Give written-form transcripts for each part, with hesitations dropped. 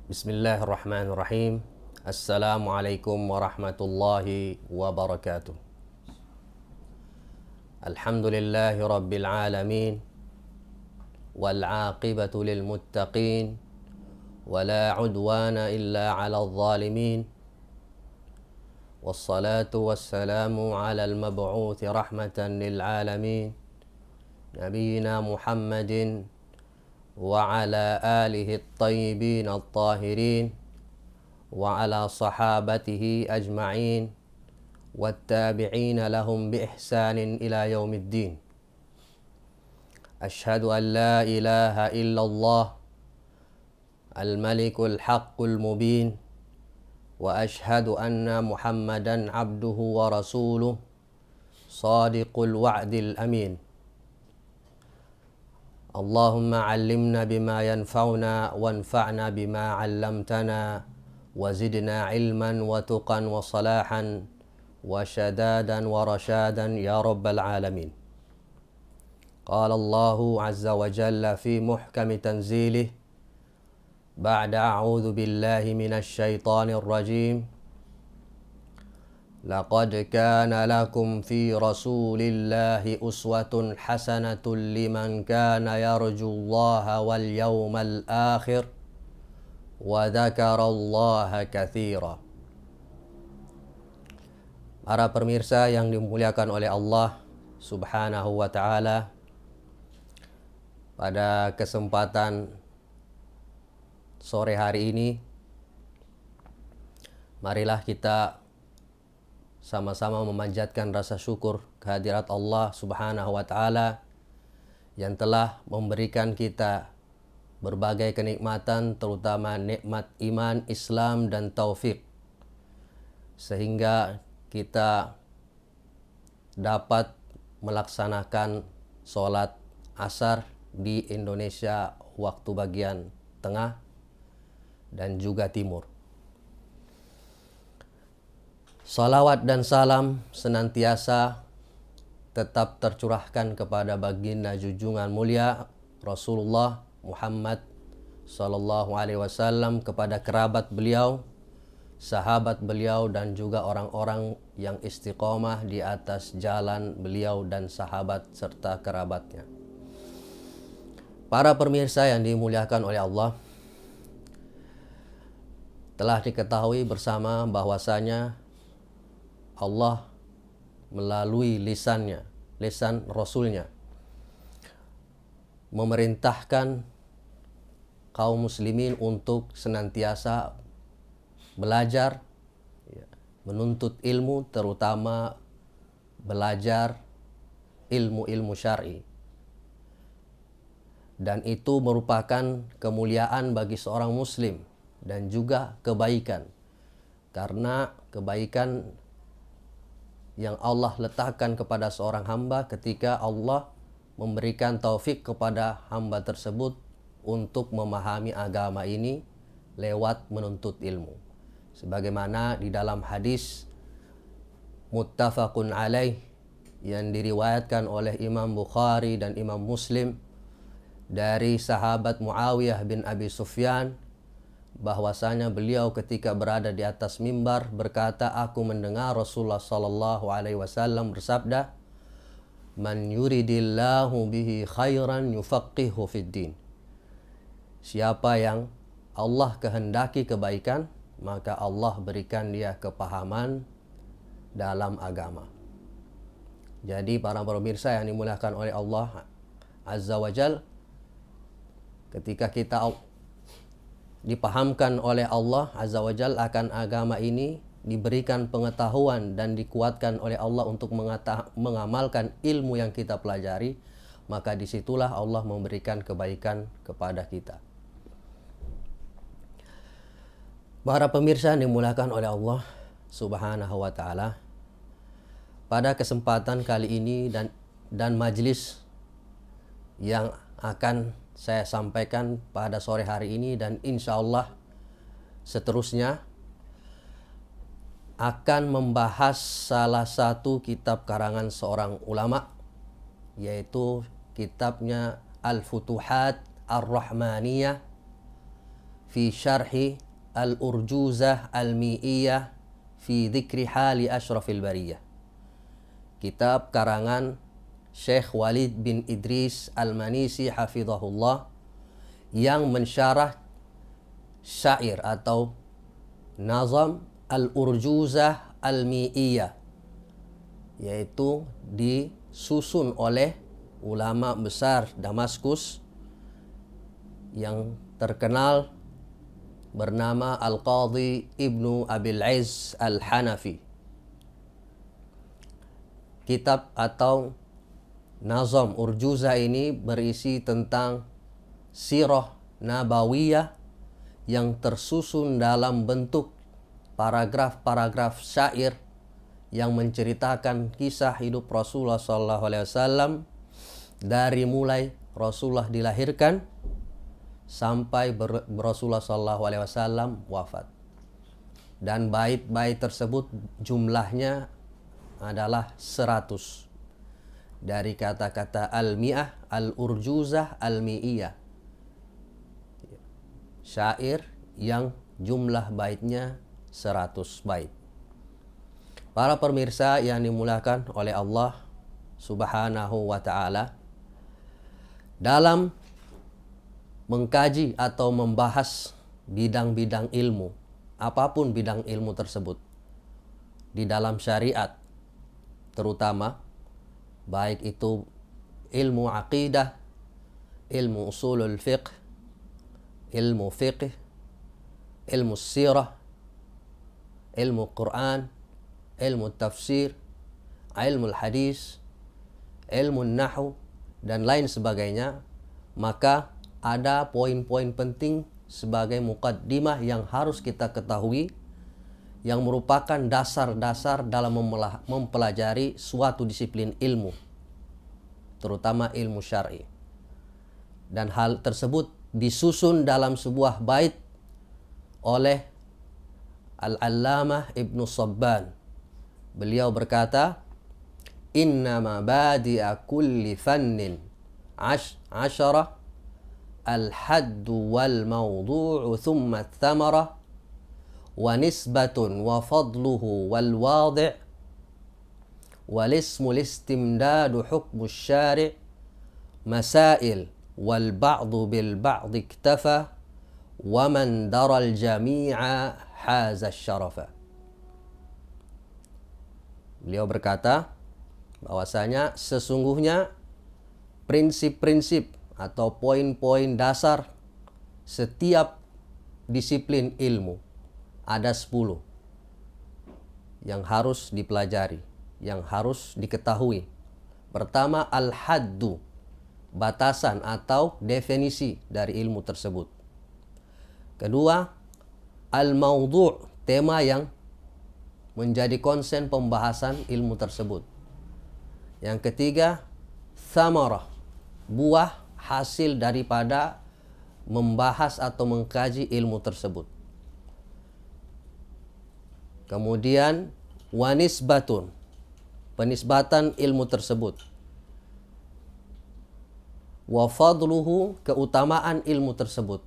Bismillahirrahmanirrahim. Assalamualaikum warahmatullahi wabarakatuh. Alhamdulillahi rabbil alamin. Wal aqibatu lil muttaqin. Wala udwana illa 'alal zalimin. Wassalatu wassalamu 'alal mab'uuthi rahmatan lil alamin. Nabiyyina Muhammadin وعلى آله الطيبين الطاهرين وعلى صحابته أجمعين والتابعين لهم بإحسان إلى يوم الدين. أشهد أن لا إله إلا الله الملك الحق المبين وأشهد أن محمدا عبده ورسوله صادق الوعد الأمين. اللهم علمنا بما ينفعنا وانفعنا بما علمتنا وزدنا علما وتقا وصلاحا وشدادا ورشادا يا رب العالمين. قال الله عز وجل في محكم تنزيله بعد أعوذ بالله من الشيطان الرجيم لقد كان لكم في رسول الله أسوة حسنة لمن كان يرجو الله واليوم الآخر وذكر الله كثيرا. Para pemirsa yang dimuliakan oleh Allah Subhanahu wa ta'ala, pada kesempatan sore hari ini marilah kita sama-sama memanjatkan rasa syukur kehadirat Allah Subhanahu wa ta'ala yang telah memberikan kita berbagai kenikmatan, terutama nikmat iman, Islam, dan taufik, sehingga kita dapat melaksanakan sholat asar di Indonesia waktu bagian tengah dan juga timur. Salawat dan salam senantiasa tetap tercurahkan kepada baginda junjungan mulia Rasulullah Muhammad sallallahu alaihi wasallam, kepada kerabat beliau, sahabat beliau, dan juga orang-orang yang istiqomah di atas jalan beliau dan sahabat serta kerabatnya. Para pemirsa yang dimuliakan oleh Allah, telah diketahui bersama bahwasanya Allah melalui lisan Rasulnya memerintahkan kaum muslimin untuk senantiasa belajar, menuntut ilmu, terutama belajar ilmu-ilmu syar'i. Dan itu merupakan kemuliaan bagi seorang muslim dan juga kebaikan, karena kebaikan yang Allah letakkan kepada seorang hamba ketika Allah memberikan taufik kepada hamba tersebut untuk memahami agama ini lewat menuntut ilmu. Sebagaimana di dalam hadis muttafaqun alaih yang diriwayatkan oleh Imam Bukhari dan Imam Muslim dari sahabat Muawiyah bin Abi Sufyan, bahwasanya beliau ketika berada di atas mimbar berkata, aku mendengar Rasulullah sallallahu alaihi wasallam bersabda, man yuridillahu bihi khairan yufaqihu fid din. Siapa yang Allah kehendaki kebaikan, maka Allah berikan dia kepahaman dalam agama. Jadi para pemirsa yang dimuliakan oleh Allah Azza wa Jal, ketika kita dipahamkan oleh Allah Azza wa Jal akan agama ini, diberikan pengetahuan dan dikuatkan oleh Allah untuk mengamalkan ilmu yang kita pelajari, maka disitulah Allah memberikan kebaikan kepada kita. Para pemirsa yang dimuliakan oleh Allah Subhanahu wa ta'ala, pada kesempatan kali ini dan majelis yang akan saya sampaikan pada sore hari ini dan insya Allah seterusnya, akan membahas salah satu kitab karangan seorang ulama, yaitu kitabnya Al-Futuhat Ar-Rahmaniyah fi syarhi al-urjuzah al-mi'iyah fi dzikri hali asyrafil bariyah. Kitab karangan Syekh Walid bin Idris Al-Manisi hafizahullah yang mensyarah syair atau nazam al-urjuzah al-mi'iyah, yaitu disusun oleh ulama besar Damaskus yang terkenal bernama Al-Qadhi Ibnu Abil Izz Al-Hanafi. Kitab atau nazam urjuzah ini berisi tentang sirah nabawiyah yang tersusun dalam bentuk paragraf-paragraf syair yang menceritakan kisah hidup Rasulullah SAW dari mulai Rasulullah dilahirkan sampai Rasulullah SAW wafat. Dan bait-bait tersebut jumlahnya adalah 100. Dari kata-kata al-mi'ah, al-urjuzah, al-mi'iyah. Syair yang jumlah baitnya 100 bait. Para pemirsa yang dimuliakan oleh Allah Subhanahu wa ta'ala, dalam mengkaji atau membahas bidang-bidang ilmu, apapun bidang ilmu tersebut, di dalam syariat terutama, baik itu ilmu aqidah, ilmu usulul fiqh, ilmu fiqh, ilmu sirah, ilmu Quran, ilmu tafsir, ilmu hadis, ilmu nahu, dan lain sebagainya, maka ada poin-poin penting sebagai muqaddimah yang harus kita ketahui, yang merupakan dasar-dasar dalam mempelajari suatu disiplin ilmu, terutama ilmu syar'i. Dan hal tersebut disusun dalam sebuah bait oleh Al-Allamah Ibnu Sabban. Beliau berkata, innama badi'a kulli fannin asyara al-haddu wal mawdu'u thumma thamara wa nisbatun wa fadluhu wal wadi' wal ismu listimdadu hukmu syari' masail wal ba'du bil ba'di iktafa wa man daral jami'a haza syarafa. Beliau berkata bahwasanya sesungguhnya prinsip-prinsip atau poin-poin dasar setiap disiplin ilmu ada 10 yang harus dipelajari, yang harus diketahui. Pertama, al-haddu, batasan atau definisi dari ilmu tersebut. Kedua, al-mawdu', tema yang menjadi konsen pembahasan ilmu tersebut. Yang ketiga, thamarah, buah hasil daripada membahas atau mengkaji ilmu tersebut. Kemudian wanisbatun, penisbatan ilmu tersebut. Wa fadluhu, keutamaan ilmu tersebut.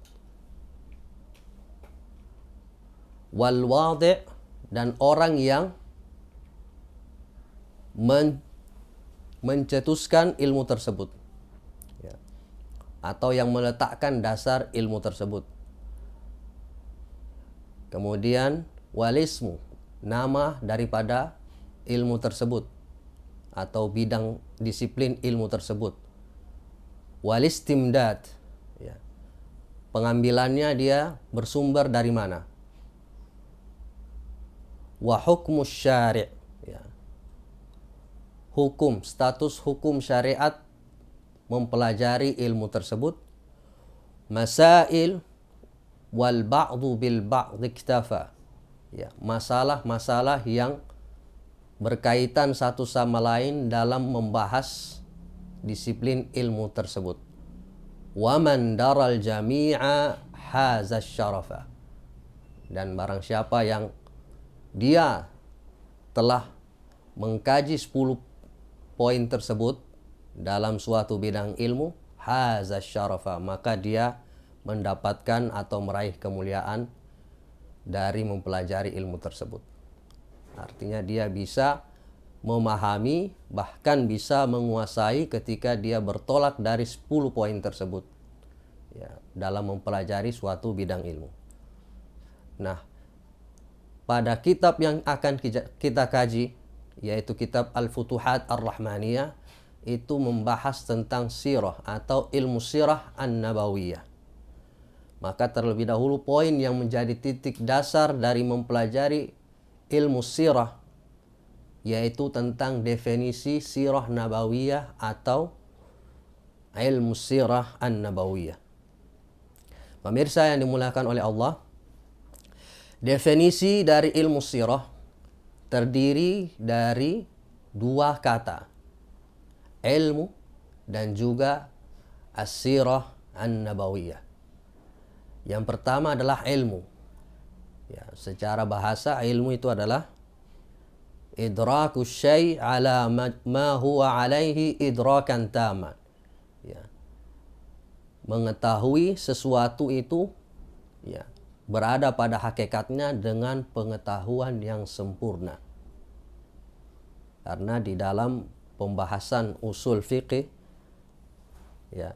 Wal wadi', dan orang yang mencetuskan ilmu tersebut, ya, atau yang meletakkan dasar ilmu tersebut. Kemudian walismu, nama daripada ilmu tersebut atau bidang disiplin ilmu tersebut. Walistimdad, ya, pengambilannya dia bersumber dari mana. Wa hukmu syari', ya, hukum, status hukum syariat mempelajari ilmu tersebut. Masail wal ba'du bil ba'd iktafa, ya, masalah-masalah yang berkaitan satu sama lain dalam membahas disiplin ilmu tersebut. Wa man daral jami'a haza syarafa, dan barang siapa yang dia telah mengkaji 10 poin tersebut dalam suatu bidang ilmu, haza syarafa, maka dia mendapatkan atau meraih kemuliaan dari mempelajari ilmu tersebut. Artinya dia bisa memahami, bahkan bisa menguasai ketika dia bertolak dari 10 poin tersebut ya, dalam mempelajari suatu bidang ilmu. Nah, pada kitab yang akan kita kaji, yaitu kitab Al-Futuhat Ar-Rahmaniyah, itu membahas tentang sirah atau ilmu sirah An-Nabawiyah. Maka terlebih dahulu poin yang menjadi titik dasar dari mempelajari ilmu sirah, yaitu tentang definisi sirah nabawiyah atau ilmu sirah an-nabawiyah. Pemirsa yang dimuliakan oleh Allah, definisi dari ilmu sirah terdiri dari dua kata, ilmu dan juga as-sirah an-nabawiyah. Yang pertama adalah ilmu. Ya, secara bahasa ilmu itu adalah idraku syai' ala ma huwa alaihi idrakan taman. Ya. Mengetahui sesuatu itu ya, berada pada hakikatnya dengan pengetahuan yang sempurna. Karena di dalam pembahasan usul fiqih ya,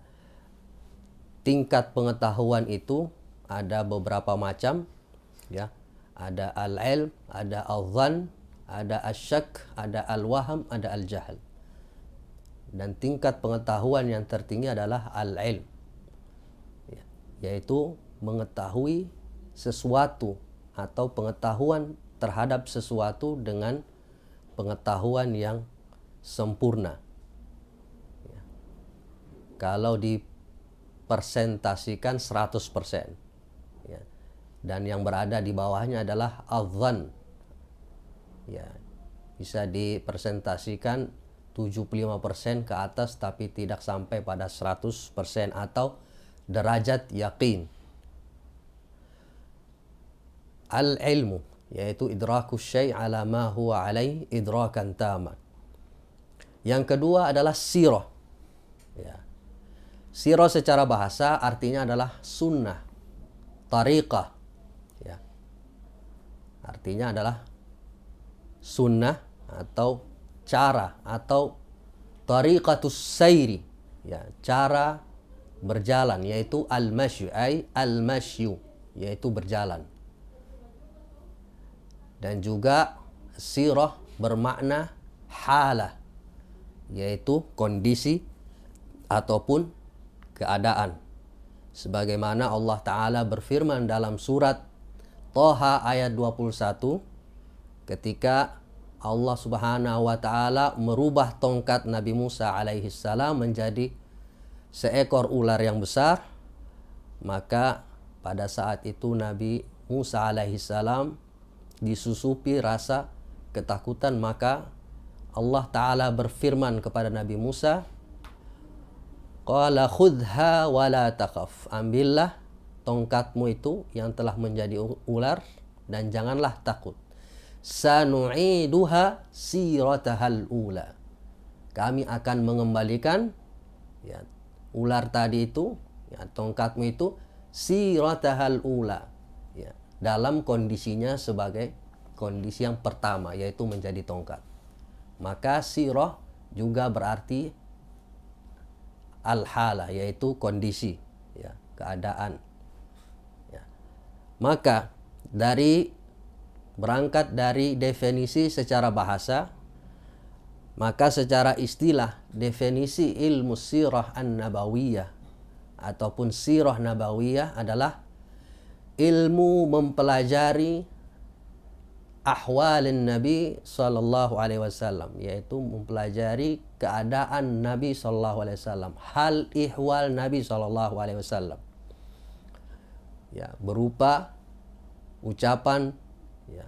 tingkat pengetahuan itu ada beberapa macam ya. Ada al-ilm, ada al-dhan, ada asyak, ada al-waham, ada al-jahal. Dan tingkat pengetahuan yang tertinggi adalah al-ilm ya, yaitu mengetahui sesuatu atau pengetahuan terhadap sesuatu dengan pengetahuan yang sempurna ya. Kalau dipersentasikan 100% ya. Dan yang berada di bawahnya adalah al-dhan ya, bisa dipresentasikan 75% ke atas tapi tidak sampai pada 100% atau derajat yakin. Al-ilmu yaitu idraku syai' ala ma huwa alaih idrakan taman. Yang kedua adalah sirah ya. Sirah secara bahasa artinya adalah sunnah, tariqah ya. Artinya adalah sunnah atau cara atau tariqatus sayri ya, cara berjalan, yaitu al-masyu ay al-masyu, yaitu berjalan. Dan juga sirah bermakna halah, yaitu kondisi ataupun keadaan. Sebagaimana Allah Ta'ala berfirman dalam surat Thaha ayat 21 ketika Allah Subhanahu wa Ta'ala merubah tongkat Nabi Musa alaihi salam menjadi seekor ular yang besar, maka pada saat itu Nabi Musa alaihi salam disusupi rasa ketakutan, maka Allah Ta'ala berfirman kepada Nabi Musa, qala khudha wa la takhaf, ambillah tongkatmu itu yang telah menjadi ular dan janganlah takut. Sanu'iduha siratahal ula, kami akan mengembalikan ya, ular tadi itu ya, tongkatmu itu siratahal ula ya, dalam kondisinya sebagai kondisi yang pertama, yaitu menjadi tongkat. Maka sirah juga berarti al-halah, yaitu kondisi ya, keadaan ya. Maka berangkat dari definisi secara bahasa, maka secara istilah definisi ilmu sirah an-nabawiyah ataupun sirah nabawiyah adalah ilmu mempelajari ahwalin Nabi sallallahu alaihi wasallam, yaitu mempelajari keadaan Nabi sallallahu alaihi wasallam, hal ihwal Nabi sallallahu alaihi wasallam ya, berupa ucapan ya,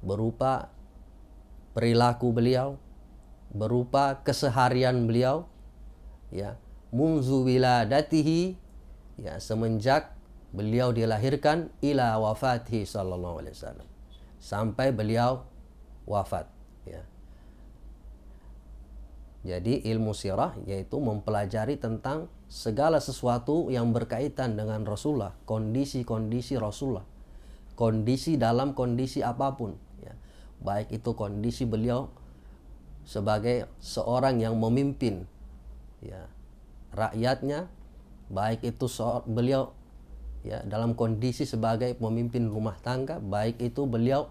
berupa perilaku beliau, berupa keseharian beliau ya, munzu wiladatihi ya, semenjak beliau dilahirkan ila wafatihi sallallahu alaihi wasallam, sampai beliau wafat ya. Jadi ilmu sirah yaitu mempelajari tentang segala sesuatu yang berkaitan dengan Rasulullah, kondisi-kondisi Rasulullah, kondisi dalam kondisi apapun, ya. Baik itu kondisi beliau sebagai seorang yang memimpin, ya, rakyatnya, baik itu beliau, ya, dalam kondisi sebagai pemimpin rumah tangga, baik itu beliau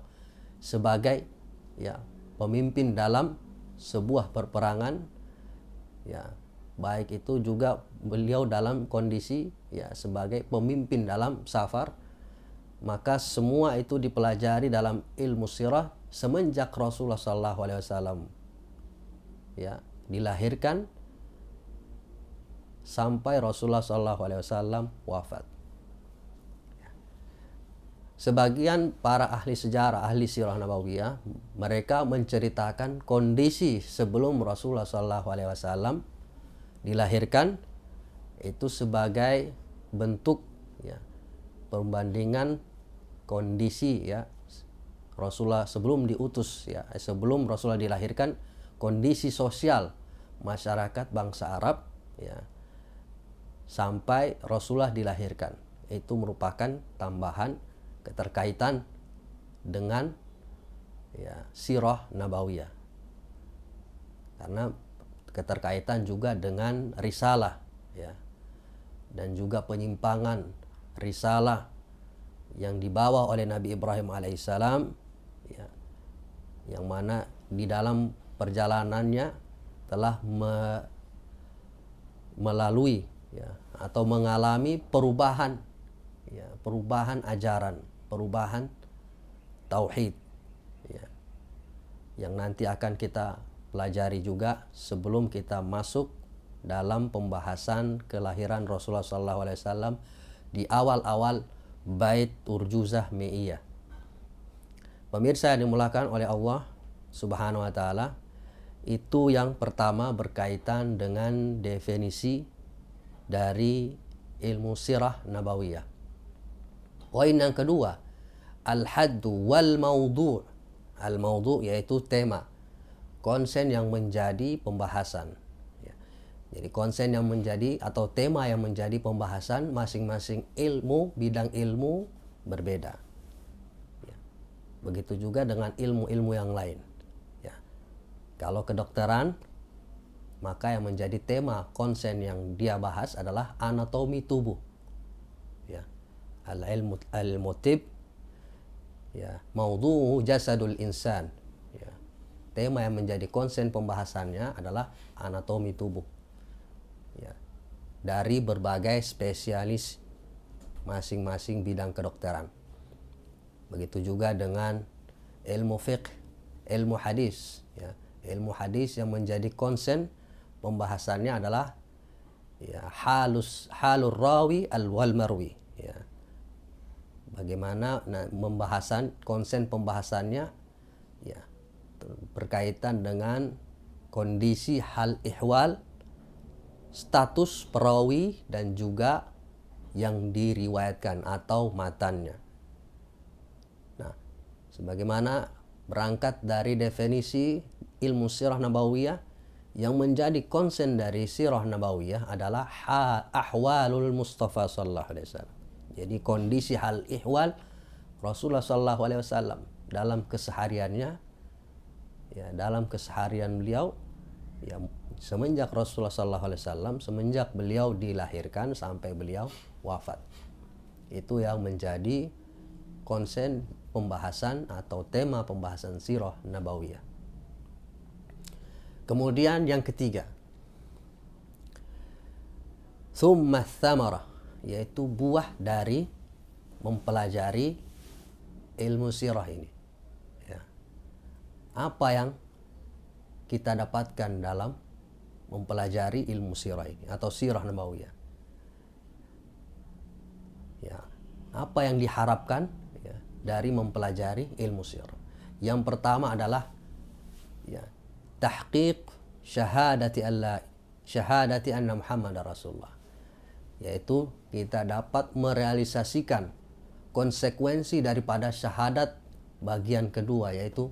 sebagai, ya, pemimpin dalam sebuah perperangan, ya, baik itu juga beliau dalam kondisi, ya, sebagai pemimpin dalam safar. Maka semua itu dipelajari dalam ilmu sirah semenjak Rasulullah SAW, ya, dilahirkan sampai Rasulullah SAW wafat. Sebagian para ahli sejarah, ahli sirah nabawiyah, mereka menceritakan kondisi sebelum Rasulullah SAW dilahirkan itu sebagai bentuk, ya, perbandingan kondisi, ya, Rasulullah sebelum diutus, ya, sebelum Rasulullah dilahirkan, kondisi sosial masyarakat bangsa Arab, ya, sampai Rasulullah dilahirkan. Itu merupakan tambahan keterkaitan dengan, ya, sirah nabawiyah, karena keterkaitan juga dengan risalah, ya, dan juga penyimpangan risalah yang dibawa oleh Nabi Ibrahim alaihissalam, ya, yang mana di dalam perjalanannya telah melalui, ya, atau mengalami perubahan, ya, perubahan ajaran, perubahan tauhid, ya, yang nanti akan kita pelajari juga sebelum kita masuk dalam pembahasan kelahiran Rasulullah SAW di awal-awal Bait Urjuzah Mi'iyah. Pemirsa yang dimulakan oleh Allah Subhanahu wa taala, itu yang pertama berkaitan dengan definisi dari ilmu sirah nabawiyah. Poin yang kedua, al-haddu wal maudu'. Al-maudu' yaitu tema, konsen yang menjadi pembahasan, ya. Jadi konsen yang menjadi atau tema yang menjadi pembahasan masing-masing ilmu, bidang ilmu berbeda, ya. Begitu juga dengan ilmu-ilmu yang lain, ya. Kalau kedokteran, maka yang menjadi tema konsen yang dia bahas adalah anatomi tubuh, ya. Al-ilmu al-mutib, ya, maudhu'u jasadul insan, ya. Tema yang menjadi konsen pembahasannya adalah anatomi tubuh, ya, dari berbagai spesialis masing-masing bidang kedokteran. Begitu juga dengan ilmu fiqh, ilmu hadis, ya. Ilmu hadis yang menjadi konsen pembahasannya adalah, ya, halur rawi wal marwi, ya. Bagaimana pembahasan, konsen pembahasannya, ya, berkaitan dengan kondisi hal ihwal, status perawi, dan juga yang diriwayatkan atau matannya. Nah, sebagaimana berangkat dari definisi ilmu sirah nabawiyah, yang menjadi konsen dari sirah nabawiyah adalah ahwalul Mustafa sallallahu alaihi wasallam. Jadi kondisi hal ihwal Rasulullah sallallahu alaihi wasallam dalam kesehariannya, ya, dalam keseharian beliau, ya, semenjak Rasulullah sallallahu alaihi wasallam, semenjak beliau dilahirkan sampai beliau wafat. Itu yang menjadi konsen pembahasan atau tema pembahasan sirah nabawiyah. Kemudian yang ketiga, tsumma tsamarah, yaitu buah dari mempelajari ilmu sirah ini, ya. Apa yang kita dapatkan dalam mempelajari ilmu sirah ini atau sirah nabawiyah, ya, apa yang diharapkan, ya, dari mempelajari ilmu sirah. Yang pertama adalah, ya, tahqiq syahadati anna Muhammadar Rasulullah, yaitu kita dapat merealisasikan konsekuensi daripada syahadat bagian kedua, yaitu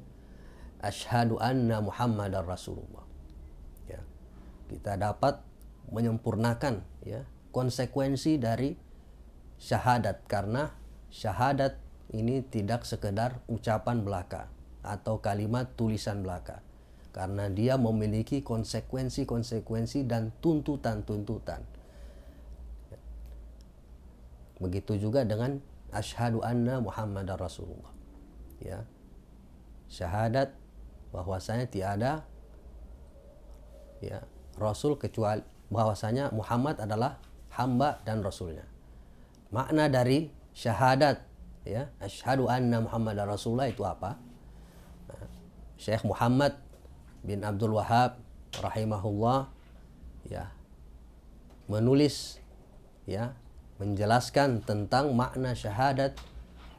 asyhadu anna Muhammadar Rasulullah, ya. kita dapat menyempurnakan ya konsekuensi dari syahadat, karena syahadat ini tidak sekedar ucapan belaka atau kalimat tulisan belaka, karena dia memiliki konsekuensi-konsekuensi dan tuntutan-tuntutan. Begitu juga dengan asyhadu anna Muhammadar Rasulullah. Ya. Syahadat bahwasanya tiada ya rasul kecuali, bahwasanya Muhammad adalah hamba dan rasulnya. Makna dari syahadat ya asyhadu anna Muhammadar Rasulullah itu apa? Nah, Syekh Muhammad bin Abdul Wahhab rahimahullah ya menulis ya menjelaskan tentang makna syahadat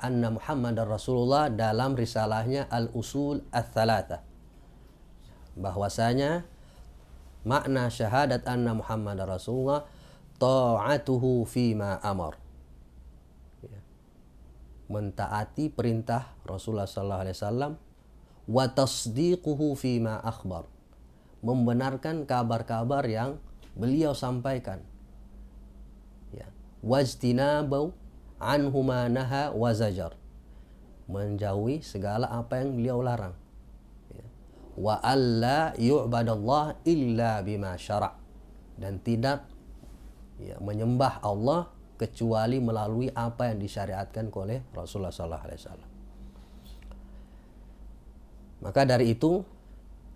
anna Muhammadar Rasulullah dalam risalahnya Al-Usul Ats-Tsalatsa, bahwasanya makna syahadat anna Muhammadar Rasulullah ta'atuhu fima amar, ya, mentaati perintah Rasulullah sallallahu alaihi wasallam, wa tasdiquhu fima akhbar, membenarkan kabar-kabar yang beliau sampaikan, ya, wajtinabu anhu ma naha wa zajar, menjauhi segala apa yang beliau larang, ya. Wa alla yu'badallah illa bima syara', dan tidak ya menyembah Allah kecuali melalui apa yang disyariatkan oleh Rasulullah sallallahu alaihi wasallam. Maka dari itu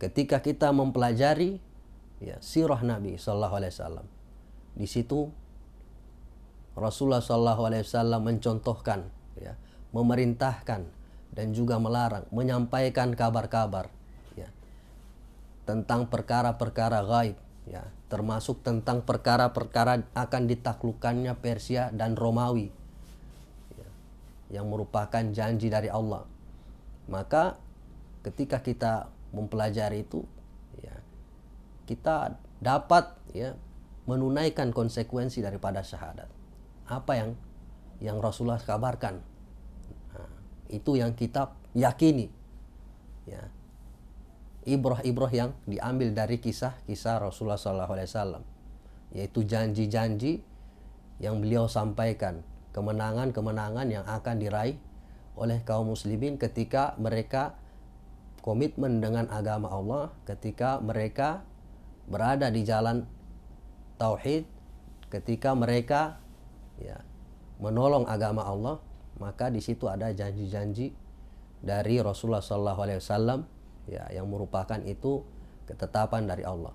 ketika kita mempelajari ya sirah Nabi sallallahu alaihi wasallam, di situ Rasulullah sallallahu alaihi wasallam mencontohkan ya, memerintahkan dan juga melarang, menyampaikan kabar-kabar ya tentang perkara-perkara gaib ya, termasuk tentang perkara-perkara akan ditaklukkannya Persia dan Romawi ya, yang merupakan janji dari Allah. Maka ketika kita mempelajari itu ya, kita dapat ya menunaikan konsekuensi daripada syahadat. Apa yang Rasulullah kabarkan, nah, itu yang kita yakini ya, ibrah-ibrah yang diambil dari kisah-kisah Rasulullah SAW, yaitu janji-janji yang beliau sampaikan, kemenangan-kemenangan yang akan diraih oleh kaum muslimin ketika mereka komitmen dengan agama Allah, ketika mereka berada di jalan tauhid, ketika mereka ya menolong agama Allah. Maka di situ ada janji-janji dari Rasulullah SAW ya, yang merupakan itu ketetapan dari Allah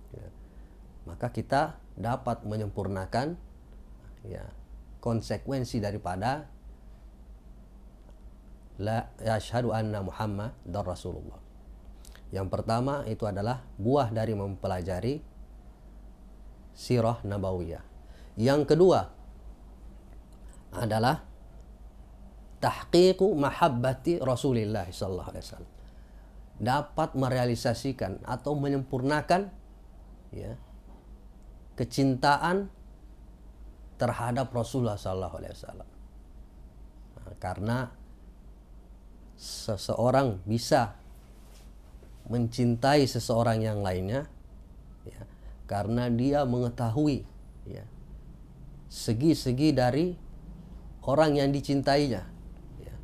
ya. Maka kita dapat menyempurnakan ya konsekuensi daripada la asyhadu anna Muhammadar Rasulullah. Yang pertama itu adalah buah dari mempelajari sirah nabawiyah. Yang kedua adalah tahqiqu mahabbati Rasulillah sallallahu alaihi wasallam, dapat merealisasikan atau menyempurnakan ya kecintaan terhadap Rasulullah sallallahu alaihi wasallam. Nah, karena seseorang bisa mencintai seseorang yang lainnya ya, karena dia mengetahui ya segi-segi dari orang yang dicintainya ya.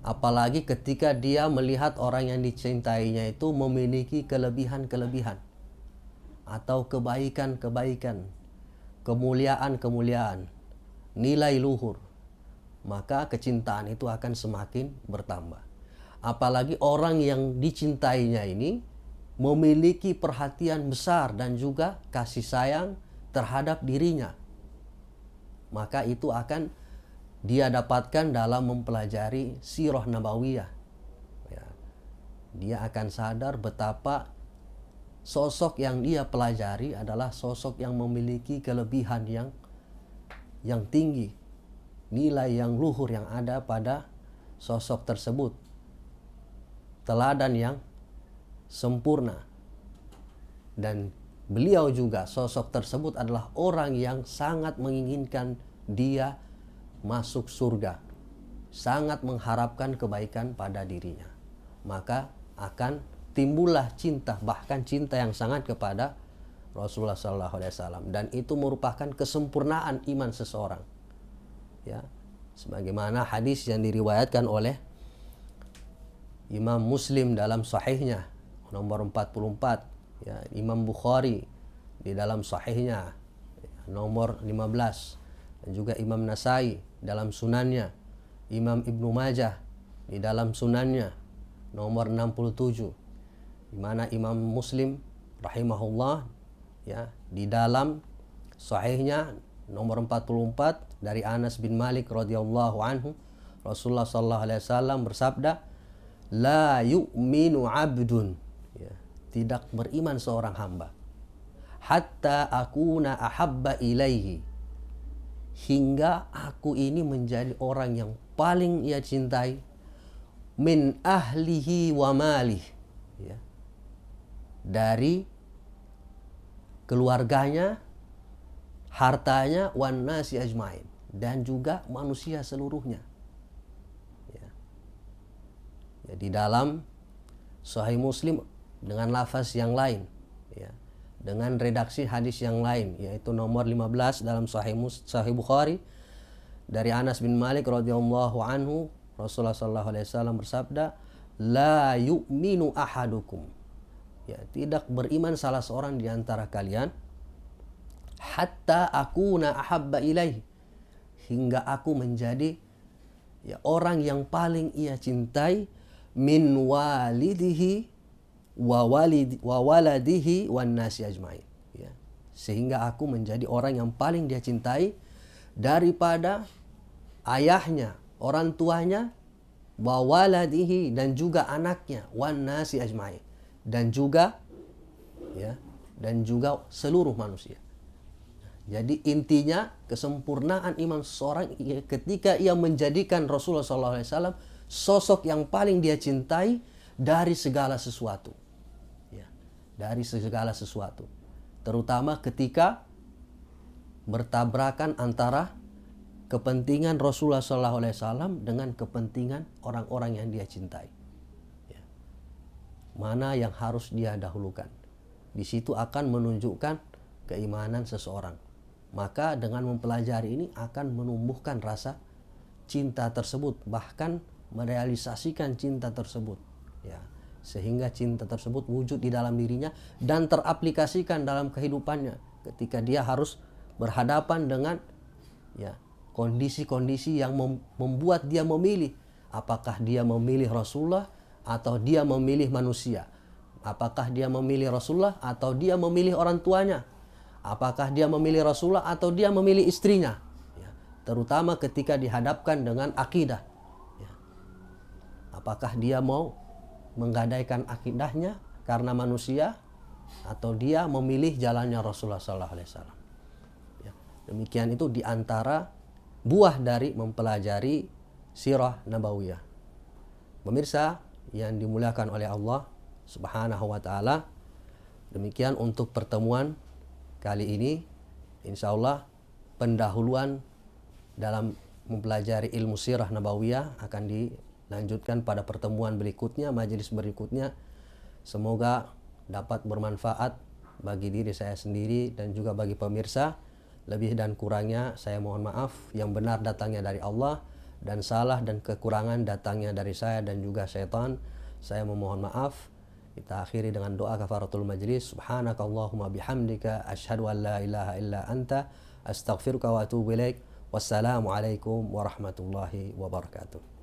Apalagi ketika dia melihat orang yang dicintainya itu memiliki kelebihan-kelebihan atau kebaikan-kebaikan, kemuliaan-kemuliaan, nilai luhur, maka kecintaan itu akan semakin bertambah. Apalagi orang yang dicintainya ini memiliki perhatian besar dan juga kasih sayang terhadap dirinya, maka itu akan dia dapatkan dalam mempelajari sirah nabawiyah ya. Dia akan sadar betapa sosok yang dia pelajari adalah sosok yang memiliki kelebihan yang tinggi, nilai yang luhur yang ada pada sosok tersebut, teladan yang sempurna. Dan beliau juga, sosok tersebut adalah orang yang sangat menginginkan dia masuk surga, sangat mengharapkan kebaikan pada dirinya, maka akan timbullah cinta, bahkan cinta yang sangat kepada Rasulullah SAW, dan itu merupakan kesempurnaan iman seseorang. Ya, sebagaimana hadis yang diriwayatkan oleh Imam Muslim dalam sahihnya nomor 44, ya, Imam Bukhari di dalam sahihnya nomor 15, dan juga Imam Nasai dalam sunannya, Imam Ibnu Majah di dalam sunannya nomor 67, di mana Imam Muslim rahimahullah, ya, di dalam sahihnya nomor 44 dari Anas bin Malik radhiyallahu anhu, Rasulullah sallallahu alaihi wasallam bersabda, la yu'minu 'abdun, ya, tidak beriman seorang hamba, hatta akuna ahabba ilaihi, hingga aku ini menjadi orang yang paling ia cintai, min ahlihi wa malih, ya, dari keluarganya, hartanya, wan nasi ajmain, dan juga manusia seluruhnya. Ya. Ya, di dalam Sahih Muslim dengan lafaz yang lain, ya, dengan redaksi hadis yang lain, yaitu nomor 15 dalam Sahih Bukhari dari Anas bin Malik radhiyallahu anhu, Rasulullah sallallahu alaihi wasallam bersabda, la yu'minu ahadukum, ya, tidak beriman salah seorang di antara kalian, hatta akuna ahabba ilaih, hingga aku menjadi, ya, orang yang paling ia cintai, min walidihi wa waladihi wan nasi ajmain, ya, sehingga aku menjadi orang yang paling dia cintai daripada ayahnya, orang tuanya, wa waladihi, dan juga anaknya, wan nasi ajmain, dan juga, ya, dan juga seluruh manusia. Jadi intinya kesempurnaan iman seseorang ketika ia menjadikan Rasulullah SAW sosok yang paling dia cintai dari segala sesuatu, ya, dari segala sesuatu, terutama ketika bertabrakan antara kepentingan Rasulullah SAW dengan kepentingan orang-orang yang dia cintai. Ya. Mana yang harus dia dahulukan? Di situ akan menunjukkan keimanan seseorang. Maka dengan mempelajari ini akan menumbuhkan rasa cinta tersebut, bahkan merealisasikan cinta tersebut, ya, sehingga cinta tersebut wujud di dalam dirinya dan teraplikasikan dalam kehidupannya ketika dia harus berhadapan dengan, ya, kondisi-kondisi yang membuat dia memilih apakah dia memilih Rasulullah atau dia memilih manusia, apakah dia memilih Rasulullah atau dia memilih orang tuanya, apakah dia memilih Rasulullah atau dia memilih istrinya, ya, terutama ketika dihadapkan dengan akidah, ya, apakah dia mau menggadaikan akidahnya karena manusia atau dia memilih jalannya Rasulullah SAW. Ya, demikian itu diantara buah dari mempelajari sirah nabawiyah. Pemirsa yang dimuliakan oleh Allah Subhanahu wa taala, demikian untuk pertemuan kali ini. Insya Allah pendahuluan dalam mempelajari ilmu sirah nabawiyah akan dilanjutkan pada pertemuan berikutnya, majelis berikutnya. Semoga dapat bermanfaat bagi diri saya sendiri dan juga bagi pemirsa. Lebih dan kurangnya saya mohon maaf. Yang benar datangnya dari Allah, dan salah dan kekurangan datangnya dari saya dan juga syaitan. Saya memohon maaf. Kita akhiri dengan doa kafaratul majlis. Subhanakallahumma bihamdika asyhadu an la ilaha illa anta astaghfiruka wa atubu ilaik. Wassalamualaikum warahmatullahi wabarakatuh.